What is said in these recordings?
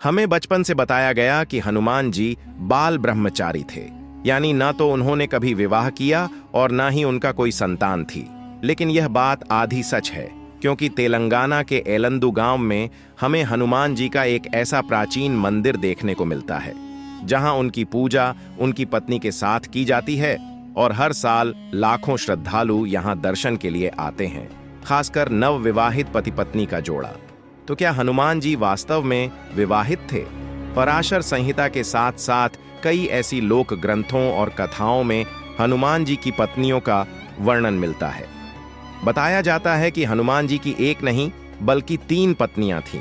हमें बचपन से बताया गया कि हनुमान जी बाल ब्रह्मचारी थे, यानी ना तो उन्होंने कभी विवाह किया और ना ही उनका कोई संतान थी। लेकिन यह बात आधी सच है, क्योंकि तेलंगाना के एलंदु गांव में हमें हनुमान जी का एक ऐसा प्राचीन मंदिर देखने को मिलता है जहां उनकी पूजा उनकी पत्नी के साथ की जाती है और हर साल लाखों श्रद्धालु यहां दर्शन के लिए आते हैं, खासकर नवविवाहित पति पत्नी का जोड़ा। तो क्या हनुमान जी वास्तव में विवाहित थे? पराशर संहिता के साथ साथ कई ऐसी लोक ग्रंथों और कथाओं में हनुमान जी की पत्नियों का वर्णन मिलता है। बताया जाता है कि हनुमान जी की एक नहीं बल्कि 3 पत्नियां थीं।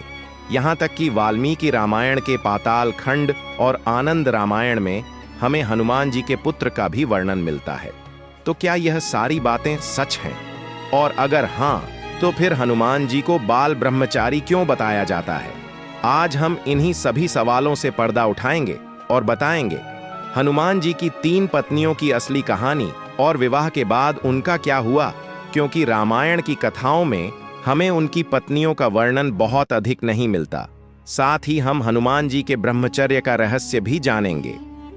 यहाँ तक कि वाल्मीकि रामायण के पाताल खंड और आनंद रामायण में हमें हनुमान जी के पुत्र का भी वर्णन मिलता है। तो क्या यह सारी बातें सच हैं? और अगर हाँ, तो फिर हनुमान जी को बाल ब्रह्मचारी क्यों बताया जाता है? आज हम इन्हीं सभी सवालों से पर्दा उठाएंगे और बताएंगे हनुमान जी की 3 पत्नियों की असली कहानी और विवाह के बाद उनका क्या हुआ, क्योंकि रामायण की कथाओं में हमें उनकी पत्नियों का वर्णन बहुत अधिक नहीं मिलता। साथ ही हम हनुमान जी के ब्रह्मचर्य का रहस्य भी जानेंगे।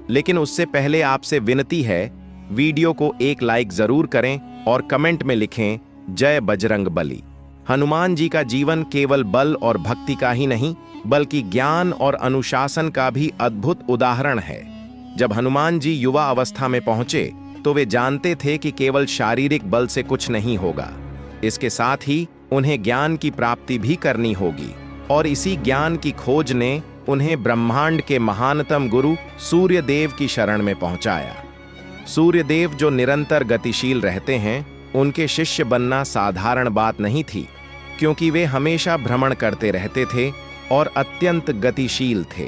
लेकिन उससे पहले आपसे विनती है, वीडियो को एक लाइक जरूर करें और कमेंट में लिखें जय बजरंग बली। हनुमान जी का जीवन केवल बल और भक्ति का ही नहीं बल्कि ज्ञान और अनुशासन का भी अद्भुत उदाहरण है। जब हनुमान जी युवा अवस्था में पहुंचे तो वे जानते थे कि केवल शारीरिक बल से कुछ नहीं होगा, इसके साथ ही उन्हें ज्ञान की प्राप्ति भी करनी होगी। और इसी ज्ञान की खोज ने उन्हें ब्रह्मांड के महानतम गुरु सूर्यदेव की शरण में पहुंचाया। सूर्यदेव जो निरंतर गतिशील रहते हैं, उनके शिष्य बनना साधारण बात नहीं थी, क्योंकि वे हमेशा भ्रमण करते रहते थे और अत्यंत गतिशील थे।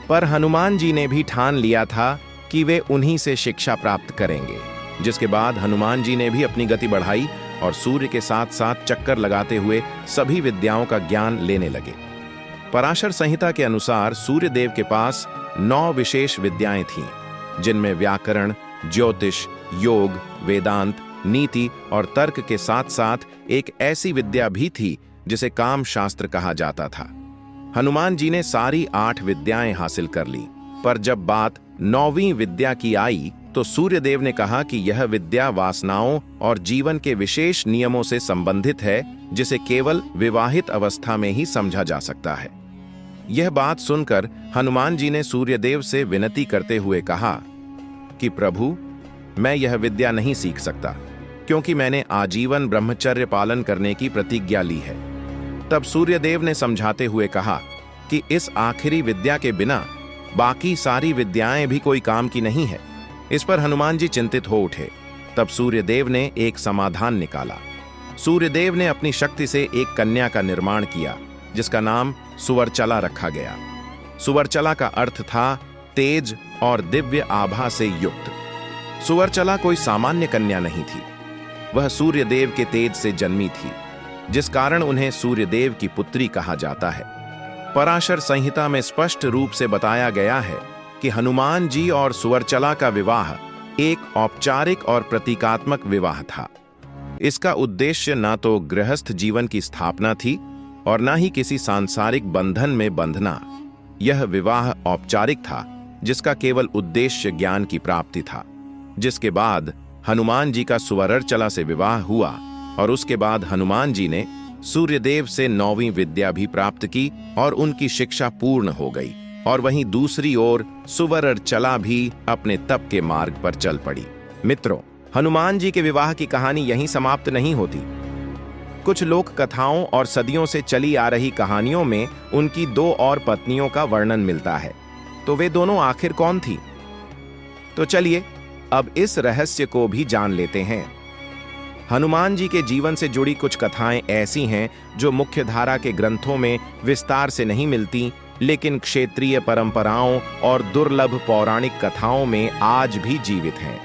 पर हनुमान जी ने भी ठान लिया था कि वे उन्हीं से शिक्षा प्राप्त करेंगे। जिसके बाद हनुमान जी ने भी अपनी गति बढ़ाई और सूर्य के साथ साथ चक्कर लगाते हुए सभी विद्याओं का ज्ञान लेने लगे। पराशर संहिता के अनुसार सूर्यदेव के पास 9 विशेष विद्याएं थीं, जिनमें व्याकरण, ज्योतिष, योग, वेदांत, नीति और तर्क के साथ साथ एक ऐसी विद्या भी थी जिसे काम शास्त्र कहा जाता था। हनुमान जी ने सारी 8 विद्याएं हासिल कर ली, पर जब बात 9वीं विद्या की आई तो सूर्यदेव ने कहा कि यह विद्या वासनाओं और जीवन के विशेष नियमों से संबंधित है, जिसे केवल विवाहित अवस्था में ही समझा जा सकता है। यह बात सुनकर हनुमान जी ने सूर्यदेव से विनती करते हुए कहा कि प्रभु, मैं यह विद्या नहीं सीख सकता, क्योंकि मैंने आजीवन ब्रह्मचर्य पालन करने की प्रतिज्ञा ली है। तब सूर्यदेव ने समझाते हुए कहा कि इस आखिरी विद्या के बिना बाकी सारी विद्याएं भी कोई काम की नहीं है। इस पर हनुमान जी चिंतित हो उठे। तब सूर्यदेव ने एक समाधान निकाला। सूर्यदेव ने अपनी शक्ति से एक कन्या का निर्माण किया, जिसका नाम सुवर्चला रखा गया। सुवर्चला का अर्थ था तेज और दिव्य आभा से युक्त। सुवर्चला कोई सामान्य कन्या नहीं थी, वह सूर्यदेव के तेज से जन्मी थी, जिस कारण उन्हें सूर्यदेव की पुत्री कहा जाता है। पराशर संहिता में स्पष्ट रूप से बताया गया है कि हनुमान जी और सुवर्चला का विवाह एक औपचारिक और प्रतीकात्मक विवाह था। इसका उद्देश्य ना तो गृहस्थ जीवन की स्थापना थी और ना ही किसी सांसारिक बंधन में बंधना। यह विवाह औपचारिक था, जिसका केवल उद्देश्य ज्ञान की प्राप्ति था। जिसके बाद हनुमान जी का सुवर्चला से विवाह हुआ और उसके बाद हनुमान जी ने सूर्यदेव से 9वीं विद्या भी प्राप्त की और उनकी शिक्षा पूर्ण हो गई। और वहीं दूसरी ओर सुवर्चला भी अपने तप के मार्ग पर चल पड़ी। मित्रों, हनुमान जी के विवाह की कहानी यहीं समाप्त नहीं होती। कुछ लोक कथाओं और सदियों से चली आ रही कहानियों में उनकी 2 और पत्नियों का वर्णन मिलता है। तो वे दोनों आखिर कौन थी? तो चलिए अब इस रहस्य को भी जान लेते हैं। हनुमान जी के जीवन से जुड़ी कुछ कथाएं ऐसी हैं जो मुख्य धारा के ग्रंथों में विस्तार से नहीं मिलती, लेकिन क्षेत्रीय परंपराओं और दुर्लभ पौराणिक कथाओं में आज भी जीवित हैं।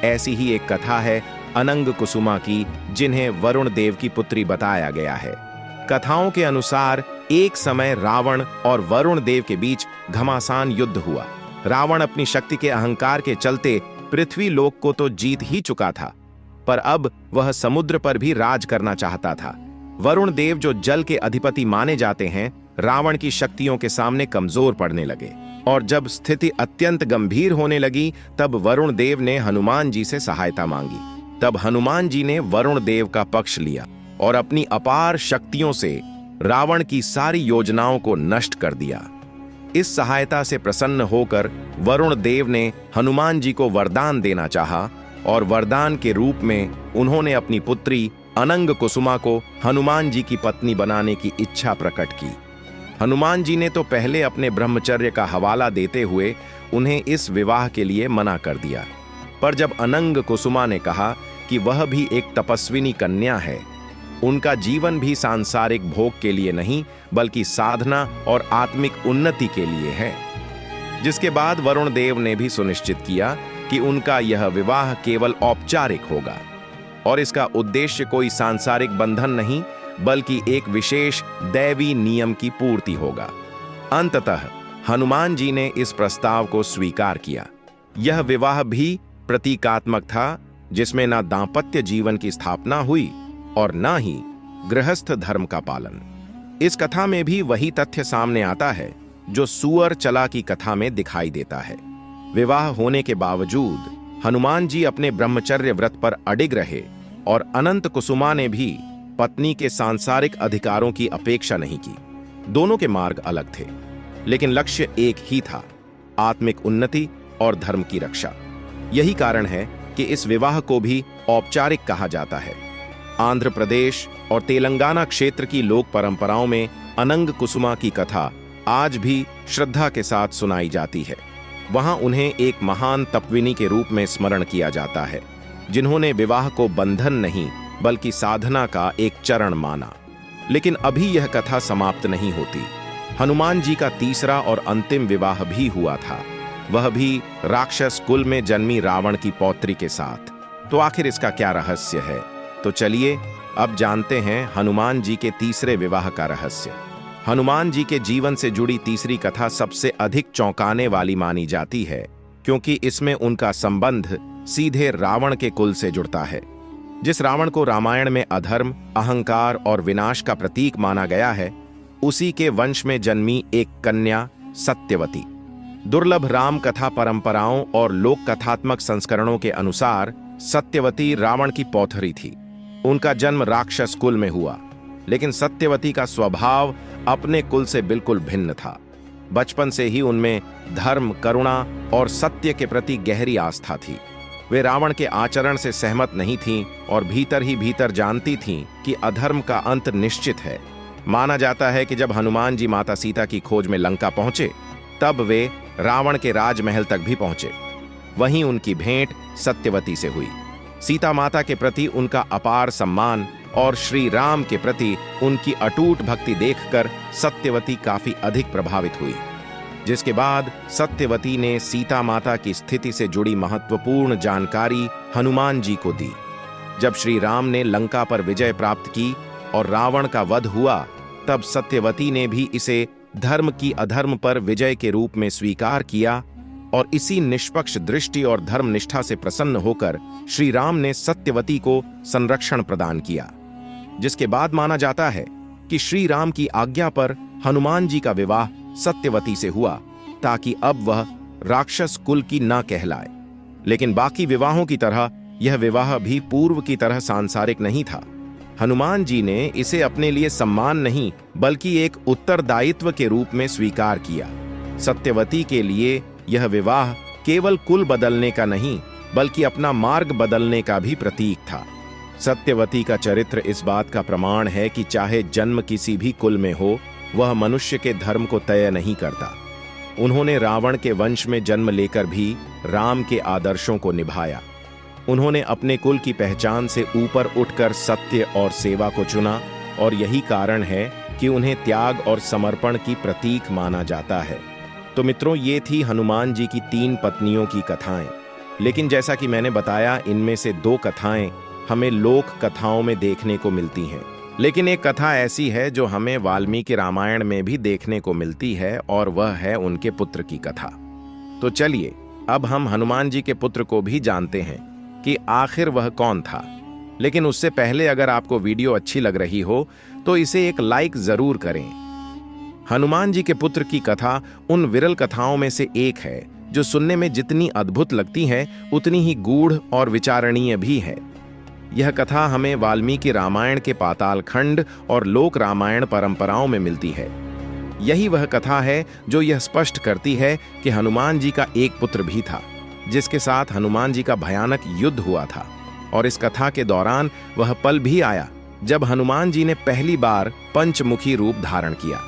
ऐसी ही एक कथा है अनंग कुसुमा की, जिन्हें वरुण देव की पुत्री बताया गया है। कथाओं के अनुसार एक समय रावण और वरुण देव के बीच घमासान युद्ध हुआ। रावण अपनी शक्ति के अहंकार के चलते पृथ्वी लोक को तो जीत ही चुका था, पर अब वह समुद्र पर भी राज करना चाहता था। वरुण देव जो जल के अधिपति माने जाते हैं, रावण की शक्तियों के सामने कमजोर पड़ने लगे और जब स्थिति अत्यंत गंभीर होने लगी तब वरुण देव ने हनुमान जी से सहायता मांगी। तब हनुमान जी ने वरुण देव का पक्ष लिया और अपनी अपार शक्तियों से रावण की सारी योजनाओं को नष्ट कर दिया। इस सहायता से प्रसन्न होकर वरुण देव ने हनुमान जी को वरदान देना चाहा और वरदान के रूप में उन्होंने अपनी पुत्री अनंग कुसुमा को हनुमान जी की पत्नी बनाने की इच्छा प्रकट की। हनुमान जी ने तो पहले अपने ब्रह्मचर्य का हवाला देते हुए उन्हें इस विवाह के लिए मना कर दिया, पर जब अनंग कुसुमा ने कहा कि वह भी एक तपस्विनी कन्या है, उनका जीवन भी सांसारिक भोग के लिए नहीं बल्कि साधना और आत्मिक उन्नति के लिए है, जिसके बाद वरुण देव ने भी सुनिश्चित किया कि उनका यह विवाह केवल औपचारिक होगा और इसका उद्देश्य कोई सांसारिक बंधन नहीं बल्कि एक विशेष दैवी नियम की पूर्ति होगा। अंततः हनुमान जी ने इस प्रस्ताव को स्वीकार किया। यह विवाह भी प्रतीकात्मक था, जिसमें न दांपत्य जीवन की स्थापना हुई और न ही गृहस्थ धर्म का पालन। इस कथा में भी वही तथ्य सामने आता है जो सुअर चला की कथा में दिखाई देता है। विवाह होने के बावजूद हनुमान जी अपने ब्रह्मचर्य व्रत पर अडिग रहे और अनंत कुसुमा ने भी पत्नी के सांसारिक अधिकारों की अपेक्षा नहीं की। दोनों के मार्ग अलग थे, लेकिन लक्ष्य एक ही था, आत्मिक उन्नति और धर्म की रक्षा। यही कारण है कि इस विवाह को भी औपचारिक कहा जाता है। आंध्र प्रदेश और तेलंगाना क्षेत्र की लोक परंपराओं में अनंग कुसुमा की कथा आज भी श्रद्धा के साथ सुनाई जाती है। वहां उन्हें एक महान तपस्विनी के रूप में स्मरण किया जाता है, जिन्होंने विवाह को बंधन नहीं बल्कि साधना का एक चरण माना। लेकिन अभी यह कथा समाप्त नहीं होती। हनुमान जी का तीसरा और अंतिम विवाह भी हुआ था, वह भी राक्षस कुल में जन्मी रावण की पौत्री के साथ। तो आखिर इसका क्या रहस्य है? तो चलिए अब जानते हैं हनुमान जी के तीसरे विवाह का रहस्य। हनुमान जी के जीवन से जुड़ी तीसरी कथा सबसे अधिक चौंकाने वाली मानी जाती है, क्योंकि इसमें उनका संबंध सीधे रावण के कुल से जुड़ता है। जिस रावण को रामायण में अधर्म, अहंकार और विनाश का प्रतीक माना गया है, उसी के वंश में जन्मी एक कन्या सत्यवती। दुर्लभ राम कथा परंपराओं और लोक कथात्मक संस्करणों के अनुसार सत्यवती रावण की पौत्री थी। उनका जन्म राक्षस कुल में हुआ, लेकिन सत्यवती का स्वभाव अपने कुल से बिल्कुल भिन्न था। बचपन से ही उनमें धर्म, करुणा और सत्य के प्रति गहरी आस्था थी। वे रावण के आचरण से सहमत नहीं थीं और भीतर ही भीतर जानती थीं कि अधर्म का अंत निश्चित है। माना जाता है कि जब हनुमान जी माता सीता की खोज में लंका पहुंचे, तब वे रावण के राजमहल तक भी पहुंचे। वहीं उनकी भेंट सत्यवती से हुई। सीता माता के प्रति उनका अपार सम्मान और श्री राम के प्रति उनकी अटूट भक्ति देखकर सत्यवती काफी अधिक प्रभावित हुई, जिसके बाद सत्यवती ने सीता माता की स्थिति से जुड़ी महत्वपूर्ण जानकारी हनुमान जी को दी। जब श्री राम ने लंका पर विजय प्राप्त की और रावण का वध हुआ, तब सत्यवती ने भी इसे धर्म की अधर्म पर विजय के रूप में स्वीकार किया और इसी निष्पक्ष दृष्टि और धर्मनिष्ठा से प्रसन्न होकर श्री राम ने सत्यवती को संरक्षण प्रदान किया, जिसके बाद माना जाता है कि श्री राम की आज्ञा पर हनुमान जी का विवाह सत्यवती से हुआ, ताकि अब वह राक्षस कुल की न कहलाए। लेकिन बाकी विवाहों की तरह यह विवाह भी पूर्व की तरह सांसारिक नहीं था। हनुमान जी ने इसे अपने लिए सम्मान नहीं बल्कि एक उत्तरदायित्व के रूप में स्वीकार किया। सत्यवती के लिए यह विवाह केवल कुल बदलने का नहीं बल्कि अपना मार्ग बदलने का भी प्रतीक था। सत्यवती का चरित्र इस बात का प्रमाण है कि चाहे जन्म किसी भी कुल में हो, वह मनुष्य के धर्म को तय नहीं करता। उन्होंने रावण के वंश में जन्म लेकर भी राम के आदर्शों को निभाया। उन्होंने अपने कुल की पहचान से ऊपर उठकर सत्य और सेवा को चुना और यही कारण है कि उन्हें त्याग और समर्पण की प्रतीक माना जाता है। तो मित्रों, ये थी हनुमान जी की 3 पत्नियों की कथाएं। लेकिन जैसा कि मैंने बताया, इनमें से 2 कथाएं हमें लोक कथाओं में देखने को मिलती हैं। लेकिन एक कथा ऐसी है जो हमें वाल्मीकि रामायण में भी देखने को मिलती है और वह है उनके पुत्र की कथा। तो चलिए अब हम हनुमान जी के पुत्र को भी जानते हैं कि आखिर वह कौन था। लेकिन उससे पहले अगर आपको वीडियो अच्छी लग रही हो तो इसे एक लाइक जरूर करें। हनुमान जी के पुत्र की कथा उन विरल कथाओं में से एक है जो सुनने में जितनी अद्भुत लगती है उतनी ही गूढ़ और विचारणीय भी है। यह कथा हमें वाल्मीकि रामायण के पाताल खंड और लोक रामायण परंपराओं में मिलती है। यही वह कथा है जो यह स्पष्ट करती है कि हनुमान जी का एक पुत्र भी था जिसके साथ हनुमान जी का भयानक युद्ध हुआ था। और इस कथा के दौरान वह पल भी आया जब हनुमान जी ने पहली बार पंचमुखी रूप धारण किया।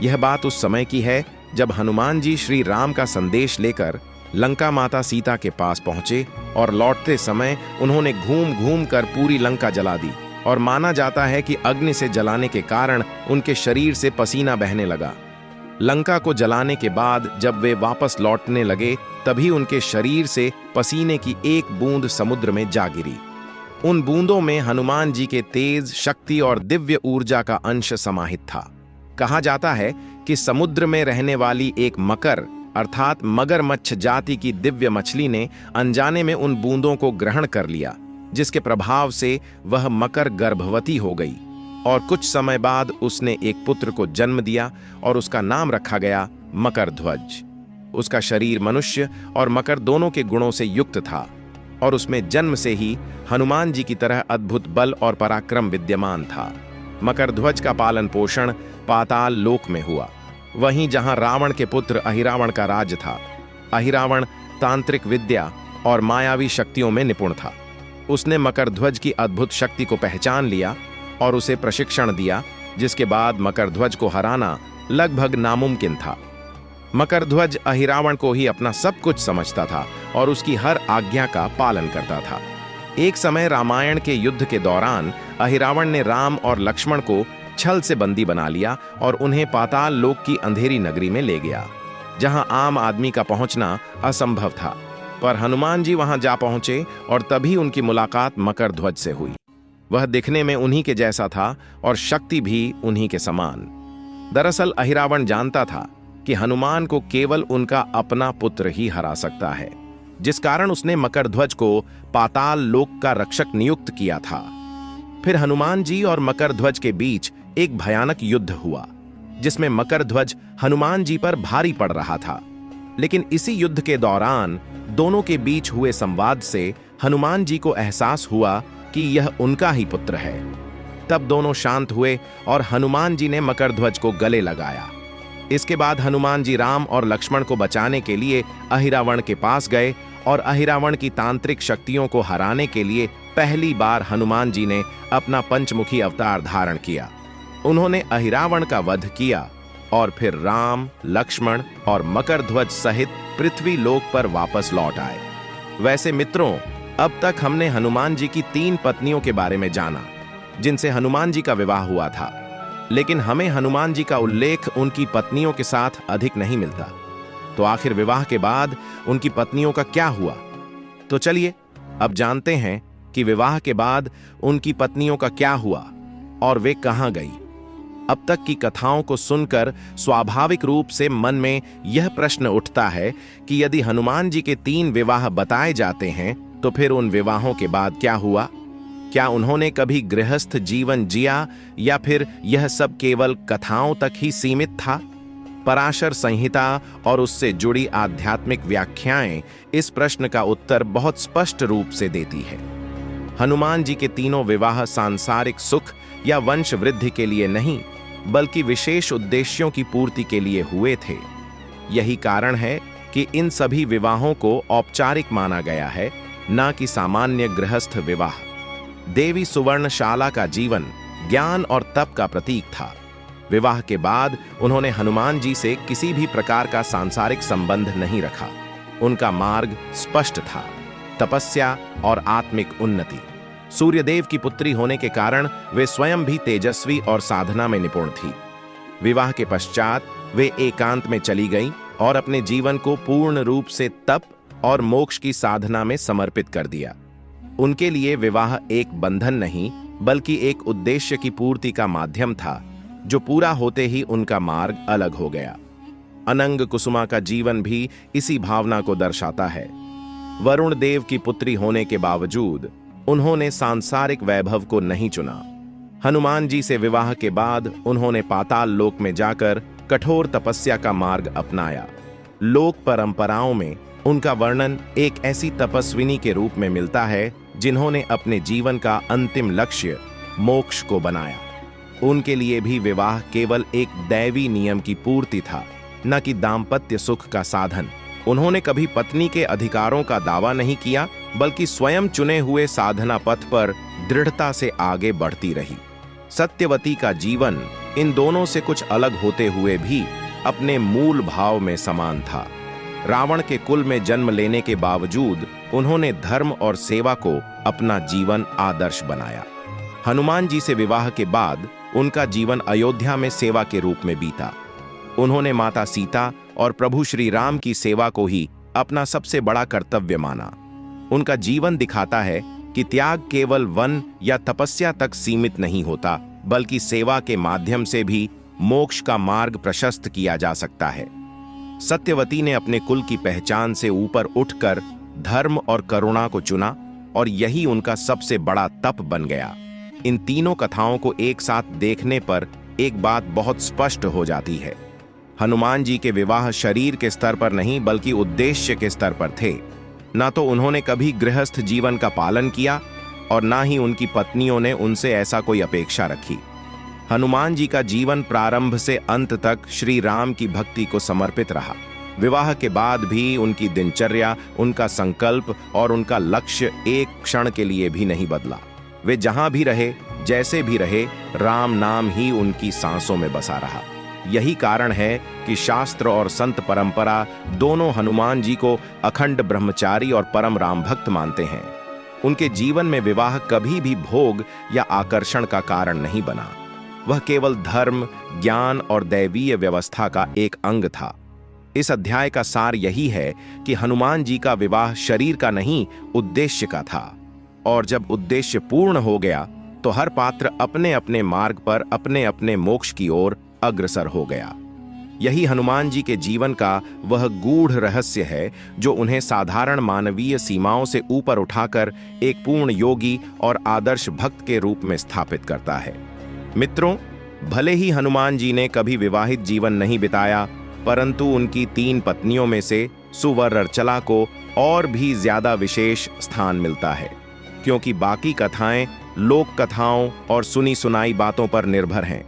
यह बात उस समय की है जब हनुमान जी श्री राम का संदेश लेकर लंका माता सीता के पास पहुंचे और लौटते समय उन्होंने घूम घूम कर पूरी लंका जला दी। और माना जाता है कि अग्नि से जलाने के कारण उनके शरीर से पसीना बहने लगा। लंका को जलाने के बाद जब वे वापस लौटने लगे तभी उनके शरीर से पसीने की एक बूंद समुद्र में जा गिरी। उन बूंदों में हनुमान जी के तेज, शक्ति और दिव्य ऊर्जा का अंश समाहित था। कहा जाता है कि समुद्र में रहने वाली एक मकर अर्थात मगरमच्छ जाति की दिव्य मछली ने अनजाने में उन बूंदों को ग्रहण कर लिया, जिसके प्रभाव से वह मकर गर्भवती हो गई और कुछ समय बाद उसने एक पुत्र को जन्म दिया और उसका नाम रखा गया मकरध्वज। उसका शरीर मनुष्य और मकर दोनों के गुणों से युक्त था और उसमें जन्म से ही हनुमान जी की तरह अद्भुत बल और पराक्रम विद्यमान था। मकरध्वज का पालन पोषण पाताल लोक में हुआ, वहीं जहां रावण के पुत्र अहिरावण का राज्य था। अहिरावण तांत्रिक विद्या और मायावी शक्तियों में निपुण था। उसने मकरध्वज की अद्भुत शक्ति को पहचान लिया और उसे प्रशिक्षण दिया, जिसके बाद मकरध्वज को हराना लगभग नामुमकिन था। मकरध्वज अहिरावण को ही अपना सब कुछ समझता था और उसकी हर आज्ञा का पालन करता था। एक समय रामायण के युद्ध के दौरान अहिरावण ने राम और लक्ष्मण को छल से बंदी बना लिया और उन्हें पाताल लोक की अंधेरी नगरी में ले गया, जहां आम आदमी का पहुंचना असंभव था। पर हनुमान जी वहां जा पहुंचे और तभी उनकी मुलाकात मकरध्वज से हुई। वह दिखने में उन्हीं के जैसा था और शक्ति भी उन्हीं के समान। दरअसल अहिरावण जानता था कि हनुमान को केवल उनका अपना पुत्र ही हरा सकता है, जिस कारण उसने मकरध्वज को पाताल लोक का रक्षक नियुक्त किया था। फिर हनुमान जी और मकरध्वज के बीच एक भयानक युद्ध हुआ, जिसमें मकरध्वज हनुमान जी पर भारी पड़ रहा था। लेकिन इसी युद्ध के दौरान दोनों के बीच हुए संवाद से हनुमान जी को एहसास हुआ कि यह उनका ही पुत्र है। तब दोनों शांत हुए और हनुमान जी ने मकरध्वज को गले लगाया। इसके बाद हनुमान जी राम और लक्ष्मण को बचाने के लिए अहिरावण के पास गए और अहिरावण की तांत्रिक शक्तियों को हराने के लिए पहली बार हनुमान जी ने अपना पंचमुखी अवतार धारण किया। उन्होंने अहिरावण का वध किया और फिर राम, लक्ष्मण और मकरध्वज सहित पृथ्वी लोक पर वापस लौट आए। वैसे मित्रों, अब तक हमने हनुमान जी की 3 पत्नियों के बारे में जाना, जिनसे हनुमान जी का विवाह हुआ था। लेकिन हमें हनुमान जी का उल्लेख उनकी पत्नियों के साथ अधिक नहीं मिलता। तो आखिर विवाह के बाद उनकी पत्नियों का क्या हुआ? तो चलिए अब जानते हैं कि विवाह के बाद उनकी पत्नियों का क्या हुआ और वे कहां गई। अब तक की कथाओं को सुनकर स्वाभाविक रूप से मन में यह प्रश्न उठता है कि यदि हनुमान जी के 3 विवाह बताए जाते हैं तो फिर उन विवाहों के बाद क्या हुआ? क्या उन्होंने कभी गृहस्थ जीवन जिया या फिर यह सब केवल कथाओं तक ही सीमित था? पराशर संहिता और उससे जुड़ी आध्यात्मिक व्याख्याएं इस प्रश्न का उत्तर बहुत स्पष्ट रूप से देती है। हनुमान जी के 3 विवाह सांसारिक सुख या वंश वृद्धि के लिए नहीं, बल्कि विशेष उद्देश्यों की पूर्ति के लिए हुए थे। यही कारण है कि इन सभी विवाहों को औपचारिक माना गया है, न कि सामान्य गृहस्थ विवाह। देवी सुवर्णशाला का जीवन ज्ञान और तप का प्रतीक था। विवाह के बाद उन्होंने हनुमान जी से किसी भी प्रकार का सांसारिक संबंध नहीं रखा। उनका मार्ग स्पष्ट था, तपस्या और आत्मिक उन्नति। सूर्यदेव की पुत्री होने के कारण वे स्वयं भी तेजस्वी और साधना में निपुण थी। विवाह के पश्चात वे एकांत में चली गईं और अपने जीवन को पूर्ण रूप से तप और मोक्ष की साधना में समर्पित कर दिया। उनके लिए विवाह एक बंधन नहीं, बल्कि एक उद्देश्य की पूर्ति का माध्यम था, जो पूरा होते ही उनका मार्ग अलग हो गया। अनंग कुसुमा का जीवन भी इसी भावना को दर्शाता है। वरुण देव की पुत्री होने के बावजूद उन्होंने सांसारिक वैभव को नहीं चुना। हनुमान जी से विवाह के बाद उन्होंने पाताल लोक में जाकर कठोर तपस्या का मार्ग अपनाया। लोक परंपराओं में उनका वर्णन एक ऐसी तपस्विनी के रूप में मिलता है जिन्होंने अपने जीवन का अंतिम लक्ष्य मोक्ष को बनाया। उनके लिए भी विवाह केवल एक दैवी नियम की पूर्ति था, न कि दाम्पत्य सुख का साधन। उन्होंने कभी पत्नी के अधिकारों का दावा नहीं किया, बल्कि स्वयं चुने हुए साधना पथ पर दृढ़ता से आगे बढ़ती रही। सत्यवती का जीवन इन दोनों से कुछ अलग होते हुए भी अपने मूल भाव में समान था। रावण के कुल में जन्म लेने के बावजूद उन्होंने धर्म और सेवा को अपना जीवन आदर्श बनाया। हनुमान जी से विवाह के बाद उनका जीवन अयोध्या में सेवा के रूप में बीता। उन्होंने माता सीता और प्रभु श्री राम की सेवा को ही अपना सबसे बड़ा कर्तव्य माना। उनका जीवन दिखाता है कि त्याग केवल वन या तपस्या तक सीमित नहीं होता, बल्कि सेवा के माध्यम से भी मोक्ष का मार्ग प्रशस्त किया जा सकता है। सत्यवती ने अपने कुल की पहचान से ऊपर उठकर धर्म और करुणा को चुना, और यही उनका सबसे बड़ा तप बन गया। इन तीनों कथाओं को एक साथ देखने पर एक बात बहुत स्पष्ट हो जाती है। हनुमान जी के विवाह शरीर के स्तर पर नहीं, बल्कि उद्देश्य के स्तर पर थे। ना तो उन्होंने कभी गृहस्थ जीवन का पालन किया और ना ही उनकी पत्नियों ने उनसे ऐसा कोई अपेक्षा रखी। हनुमान जी का जीवन प्रारंभ से अंत तक श्री राम की भक्ति को समर्पित रहा। विवाह के बाद भी उनकी दिनचर्या, उनका संकल्प और उनका लक्ष्य एक क्षण के लिए भी नहीं बदला। वे जहां भी रहे, जैसे भी रहे, राम नाम ही उनकी सांसों में बसा रहा। यही कारण है कि शास्त्र और संत परंपरा दोनों हनुमान जी को अखंड ब्रह्मचारी और परम राम भक्त मानते हैं। उनके जीवन में विवाह कभी भी भोग या आकर्षण का कारण नहीं बना। वह केवल धर्म, ज्ञान और दैवीय व्यवस्था का एक अंग था। इस अध्याय का सार यही है कि हनुमान जी का विवाह शरीर का नहीं, उद्देश्य का था। और जब उद्देश्य पूर्ण हो गया तो हर पात्र अपने अपने मार्ग पर अपने अपने मोक्ष की ओर अग्रसर हो गया। यही हनुमान जी के जीवन का वह गूढ़ रहस्य है जो उन्हें साधारण मानवीय सीमाओं से ऊपर उठाकर एक पूर्ण योगी और आदर्श भक्त के रूप में स्थापित करता है। मित्रों, भले ही हनुमान जी ने कभी विवाहित जीवन नहीं बिताया, परंतु उनकी 3 पत्नियों में से सुवर्णचला को और भी ज्यादा विशेष स्थान मिलता है, क्योंकि बाकी कथाएं लोक कथाओं और सुनी सुनाई बातों पर निर्भर हैं।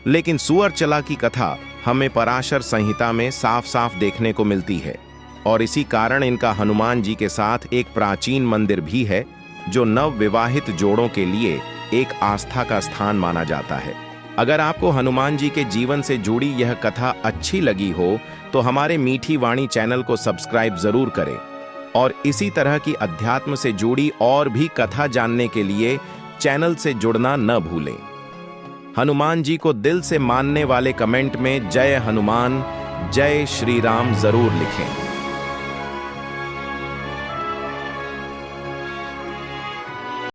लेकिन सुवर्णचला की कथा हमें पराशर संहिता में साफ साफ देखने को मिलती है, और इसी कारण इनका हनुमान जी के साथ एक प्राचीन मंदिर भी है जो नव विवाहित जोड़ों के लिए एक आस्था का स्थान माना जाता है। अगर आपको हनुमान जी के जीवन से जुड़ी यह कथा अच्छी लगी हो तो हमारे मीठी वाणी चैनल को सब्सक्राइब जरूर करें, और इसी तरह की अध्यात्म से जुड़ी और भी कथा जानने के लिए चैनल से जुड़ना न भूलें। हनुमान जी को दिल से मानने वाले कमेंट में जय हनुमान, जय श्री राम जरूर लिखें।